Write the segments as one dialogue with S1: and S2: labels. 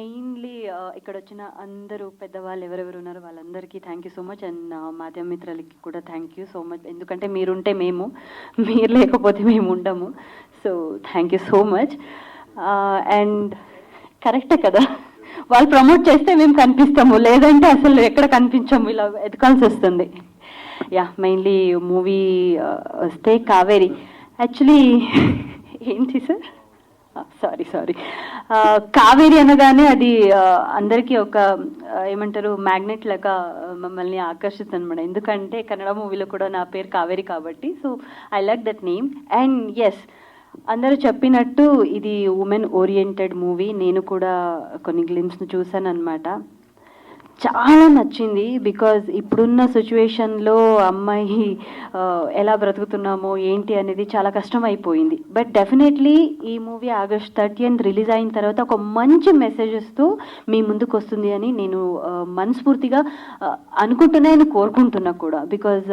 S1: Mainly ఇక్కడ వచ్చిన అందరూ పెద్దవాళ్ళు ఎవరెవరు ఉన్నారో వాళ్ళందరికీ thank you so much. And మాధ్యమ మిత్రులకి కూడా థ్యాంక్ యూ సో మచ్. ఎందుకంటే మీరుంటే మేము, మీరు లేకపోతే మేము ఉండము. So thank you so much. And కరెక్టే కదా, వాళ్ళు ప్రమోట్ చేస్తే మేము కనిపిస్తాము, లేదంటే అసలు ఎక్కడ కనిపించము, ఇలా ఎదకాల్సి వస్తుంది. యా, మెయిన్లీ మూవీ వస్తే కావేరి యాక్చువల్లీ ఏంటి సార్, సారీ కావేరి అనగానే అది అందరికీ ఒక ఏమంటారు మ్యాగ్నెట్ లాగా మమ్మల్ని ఆకర్షిస్తుంది అనమాట. ఎందుకంటే కన్నడ మూవీలో కూడా నా పేరు కావేరి కాబట్టి. So I like that name. And yes, అందరూ చెప్పినట్టు ఇది ఉమెన్ ఓరియంటెడ్ మూవీ. నేను కూడా కొన్ని గ్లిమ్స్ను చూశాను అనమాట. చాలా నచ్చింది. బికాజ్ ఇప్పుడున్న సిచ్యువేషన్లో అమ్మాయి ఎలా బ్రతుకుతున్నామో ఏంటి అనేది చాలా కష్టం అయిపోయింది. బట్ డెఫినెట్లీ ఈ మూవీ ఆగస్ట్ 30th రిలీజ్ అయిన తర్వాత ఒక మంచి మెసేజెస్తో మీ ముందుకు వస్తుంది అని నేను మనస్ఫూర్తిగా అనుకుంటున్నాను, కోరుకుంటున్నా కూడా. బికాజ్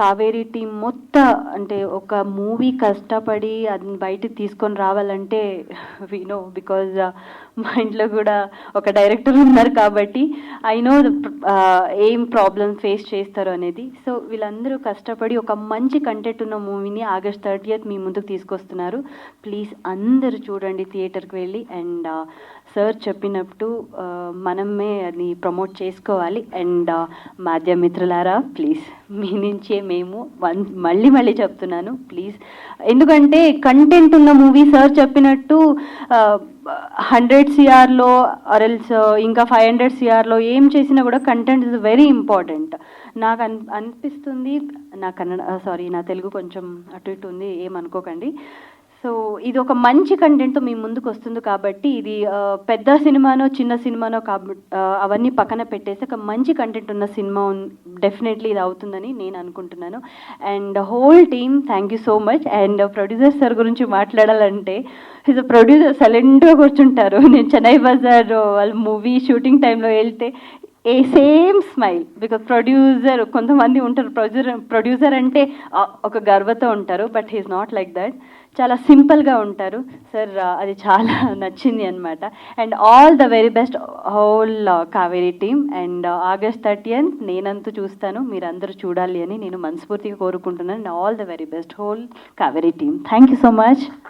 S1: కావేరీ టీం మొత్తం అంటే ఒక మూవీ కష్టపడి అది బయటకు తీసుకొని రావాలంటే వినో, బికాజ్ మా ఇంట్లో కూడా ఒక డైరెక్టర్ ఉన్నారు కాబట్టి ఐ నో ఏం ప్రాబ్లమ్ ఫేస్ చేస్తారు అనేది. సో వీళ్ళందరూ కష్టపడి ఒక మంచి కంటెంట్ ఉన్న మూవీని ఆగస్ట్ 30th మీ ముందుకు తీసుకొస్తున్నారు. ప్లీజ్ అందరూ చూడండి థియేటర్కి వెళ్ళి. అండ్ సార్ చెప్పినట్టు మనమే అది ప్రమోట్ చేసుకోవాలి. అండ్ మాధ్యమ మిత్రులారా ప్లీజ్, మీ నుంచే మేము మళ్ళీ చెప్తున్నాను ప్లీజ్. ఎందుకంటే కంటెంట్ ఉన్న మూవీ సార్ చెప్పినట్టు 100 CRలో ఆర్ఎల్స్ ఇంకా 500 CRలో ఏం చేసినా కూడా కంటెంట్ ఇస్ వెరీ ఇంపార్టెంట్. నాకు అనిపిస్తుంది, నా నా తెలుగు కొంచెం అటు ఇటు ఉంది, ఏమనుకోకండి. సో ఇది ఒక మంచి కంటెంట్తో మీ ముందుకు వస్తుంది కాబట్టి ఇది పెద్ద సినిమానో చిన్న సినిమానో కాబట్టి అవన్నీ పక్కన పెట్టేసి ఒక మంచి కంటెంట్ ఉన్న సినిమా డెఫినెట్లీ ఇది అవుతుందని నేను అనుకుంటున్నాను. And whole team thank you so much. And producer sir గురించి మాట్లాడాలంటే ఈజ్ అ ప్రొడ్యూసర్, సైలెంట్గా కూర్చుంటారు. నేను చెన్నై బజార్ వాళ్ళ మూవీ షూటింగ్ టైంలో వెళ్తే సేమ్ స్మైల్. బికాజ్ ప్రొడ్యూసర్ కొంతమంది ఉంటారు, ప్రొడ్యూసర్ అంటే ఒక గర్వతో ఉంటారు, but he's not like that. చాలా సింపుల్గా ఉంటారు సార్. అది చాలా నచ్చింది అనమాట. And all the very best whole Kaveri team. And August 30th నేనంతూ చూస్తాను, మీరందరూ చూడాలి అని నేను మనస్ఫూర్తిగా కోరుకుంటున్నాను. And all the very best whole Kaveri team. Thank you so much.